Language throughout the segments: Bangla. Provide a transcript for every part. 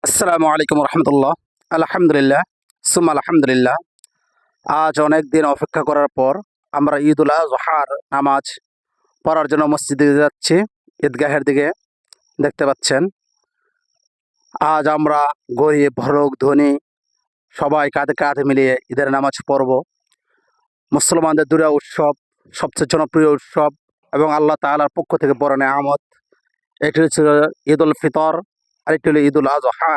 আসসালামু আলাইকুম রহমতুল্লাহ। আলহামদুলিল্লাহ, সুম্মা আলহামদুলিল্লাহ। আজ অনেক দিন অপেক্ষা করার পর আমরা ঈদ উল আজহার নামাজ পড়ার জন্য মসজিদে যাচ্ছি, ঈদগাহের দিকে। দেখতে পাচ্ছেন, আজ আমরা গরিব ভরক ধনী সবাই কাঁধে কাঁধে মিলিয়ে ঈদের নামাজ পড়ব। মুসলমানদের দুরা উৎসব, সবচেয়ে জনপ্রিয় উৎসব এবং আল্লাহ তাআলার পক্ষ থেকে বড় নেয়ামত। এটি হচ্ছে ঈদ উল ফিতর, আরেকটি হলো ঈদ উল আজহা।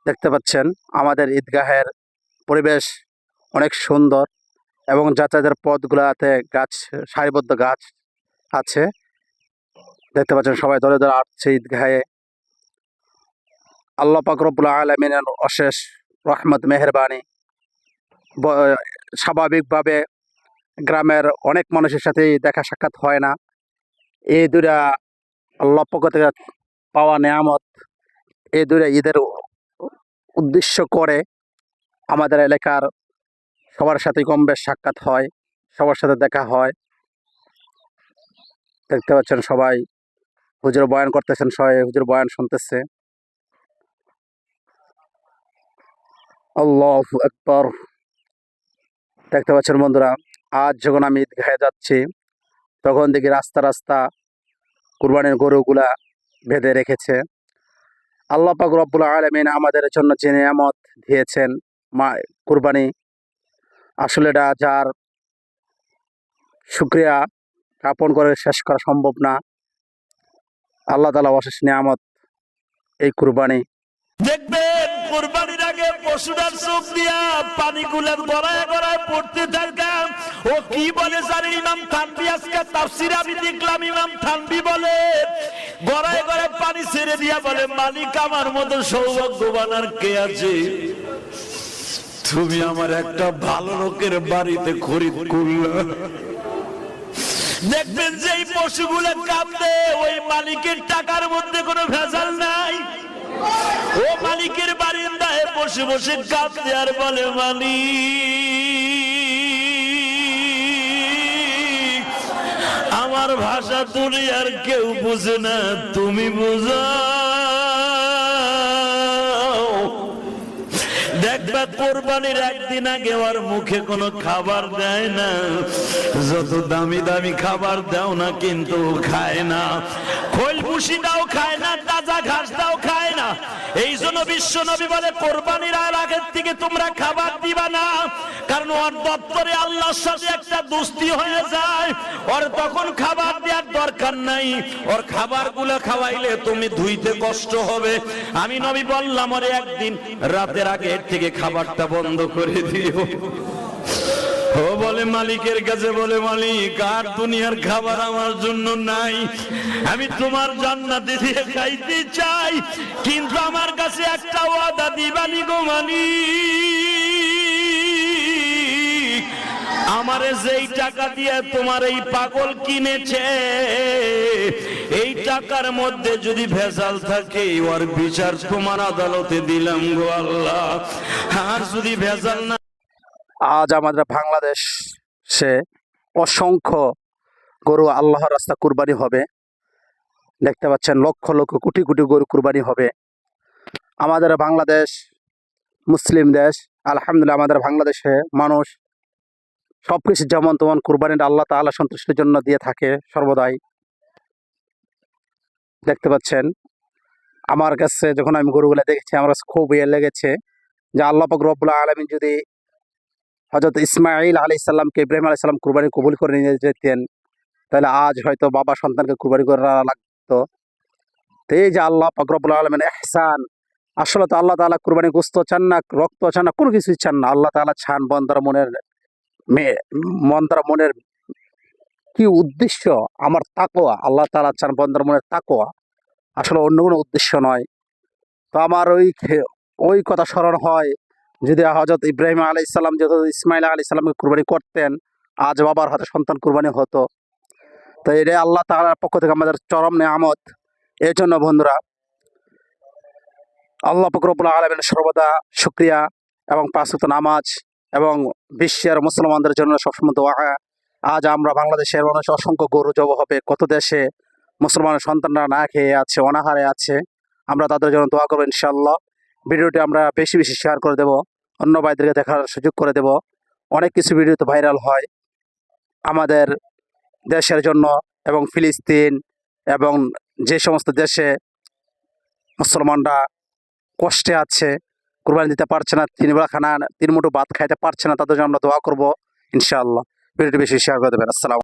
দেখতে পাচ্ছেন আমাদের ঈদগাহের পরিবেশ অনেক সুন্দর এবং যাতায়াতের পথগুলোতে গাছ, সারিবদ্ধ গাছ আছে। দেখতে পাচ্ছেন সবাই দলে দলে আসছে ঈদগাহে। আল্লাহ পাক রব্বুল আলামিনের অশেষ রহমত মেহেরবানি। স্বাভাবিকভাবে গ্রামের অনেক মানুষের সাথে দেখা সাক্ষাৎ হয় না। এই দুইটা আল্লাহ পক্ষ থেকে পাওয়া নেয়ামত। এই দুইটা ঈদের উদ্দেশ্য করে আমাদের এলাকার সবার সাথে কম বেশ সাক্ষাৎ হয়, সবার সাথে দেখা হয়। দেখতে পাচ্ছেন সবাই হুজুর বয়ান করতেছেন, সবাই হুজুর বয়ান শুনতেছে। আল্লাহু আকবার। দেখতে পাচ্ছেন বন্ধুরা, আজ যখন আমি ঈদগাহে যাচ্ছি তখন দেখি রাস্তা রাস্তা কুরবানির গরুগুলা বেঁধে রেখেছে। আল্লাহ পাক রব্বুল আলামিন আমাদের জন্য যে নিয়ামত দিয়েছেন মা কুরবানি, আসলে এটা যার শুকরিয়া জ্ঞাপন করে শেষ করা সম্ভব না। আল্লাহ তাআলা অশেষ নিয়ামত এই কুরবানি। দেখবেন কুরবানির আগে পশুটার চোখ দিয়া পানিগুলা গড়ায় গড়ায় পড়তে থাকতাম। ও কি বলে জানি ইমাম থানভী, আজকে তাফসীর আমি দেখলাম ইমাম থানভী বলে গড়ায় গড়ায় পানি ছেড়ে দিয়া বলে, মালিক আমার মতো সৌভাগ্যবান আর কে আছে? তুমি আমার একটা ভালো লোকের বাড়িতে খরিদ করলা। দেখবেন যে এই পশুগুলো কাঁদে, ওই মালিকের টাকার মধ্যে কোনো ভেজাল নাই। ও মালিকের বারিন্দায় বসে বসে কাঁদতে আর বলে, মালিক আমার ভাষা দুনিয়ার কেউ বুঝে না, তুমি বুঝাও। দেখবা কোরবানির একদিন আগে ওর মুখে কোনো খাবার দেয় না, যত দামি দামি খাবার দাও না কিন্তু খায় না। খোল ভুসি দাও খায় না, তাজা ঘাস দাও খায় না। এই জন্য বিশ্ব নবী বলে কোরবানির আগের থেকে তোমরা খাবার দিবা না, কারণ ওর দপ্তরে আল্লাহর সাথে একটা দোস্তি হয়ে যায়। ওর তখন খাবার দেওয়ার দরকার নাই, ওর খাবারগুলো খাওয়াইলে তুমি ধুইতে কষ্ট হবে। আমি নবী বললাম ওরে একদিন রাতের আগে থেকে খাবারটা বন্ধ করে দিও। ও বলে মালিকের কাছে বলে, মালিক আর দুনিয়ার খাবার আমার জন্য নাই, আমি তোমার জান্নাতে দিয়ে খাইতে চাই, কিন্তু আমার কাছে একটা ওয়াদা দিবানি গো মালিক। আমারে যেই টাকা দিয়ে তোমার এই পাগল কিনেছে, এই টাকার মধ্যে যদি ভেজাল থাকে ওর বিচার তোমার আদালতে দিলাম গো আল্লাহ। আর যদি ভেজাল না। আজ আমাদের বাংলাদেশে অসংখ্য গরু আল্লাহর রাস্তা কুরবানি হবে। দেখতে পাচ্ছেন লক্ষ লক্ষ কোটি কোটি গরু কুরবানি হবে। আমাদের বাংলাদেশ মুসলিম দেশ, আলহামদুলিল্লাহ আমাদের বাংলাদেশে মানুষ সবকিছু যেমন তেমন কুরবানিটা আল্লাহ তাআলা সন্তুষ্টির জন্য দিয়ে থাকে সর্বদাই। দেখতে পাচ্ছেন আমার কাছে যখন আমি গরুগুলো দেখেছি আমার কাছে খুব ইয়ে লেগেছে যে আল্লাহ পাক রব্বুল আলামিন যদি হযরত ইসমাঈল আলাইহিস সালামকে ইব্রাহিম আলাইহিস সালাম কুরবানি কবুল করে নিয়ে যেতেন, তাহলে আজ হয়তো বাবা সন্তানকে কুরবানি করা লাগতো। তো এই যে আল্লাহ পাক রব্বুল আলামিনের ইহসান, আসলে তো আল্লাহ তাআলা কুরবানি গোশত চান না, রক্ত চান না, কোনো কিছুই চান না। আল্লাহ তাআলা চান বান্দার মনের কি উদ্দেশ্য, আমার তাকওয়া। আল্লাহ তাআলা চান বান্দার মনের তাকওয়া, আসলে অন্য কোনো উদ্দেশ্য নয়। তো আমার ওই কথা স্মরণ হয়, যদি হযরত ইব্রাহিম আলাইহিস সালাম যদি ইসমাঈল আলাইহিস সালামকে কুরবানি করতেন, আজ বাবার হাতে সন্তান কুরবানি হতো। তো এটাই আল্লাহ তাআলার পক্ষ থেকে আমাদের চরম নেয়ামত। এই জন্য বন্ধুরা আল্লাহ পাক রব্বুল আলামিনের সর্বদা শুকরিয়া এবং পাঁচ ওয়াক্ত নামাজ এবং বিশ্বের মুসলমানদের জন্য সবসময় দোয়া। আজ আমরা বাংলাদেশের মানুষ অসংখ্য গরু জব হবে, কত দেশে মুসলমানের সন্তানরা না খেয়ে আছে, অনাহারে আছে। আমরা তাদের জন্য দোয়া করবো ইনশাআল্লাহ। ভিডিওটি আমরা বেশি বেশি শেয়ার করে দেব, অন্য ভাইদেরকে দেখার সুযোগ করে দেব। অনেক কিছু ভিডিও তো ভাইরাল হয় আমাদের দেশের জন্য, এবং ফিলিস্তিন এবং যে সমস্ত দেশে মুসলমানরা কষ্টে আছে, কুরবানি দিতে পারছে না, তিন বেলা খানা তিন মুঠো ভাত খাইতে পারছে না, তাদের জন্য আমরা দোয়া করব ইনশাআল্লাহ। ভিডিওটি বেশি শেয়ার করে দেবেন। আসসালাম।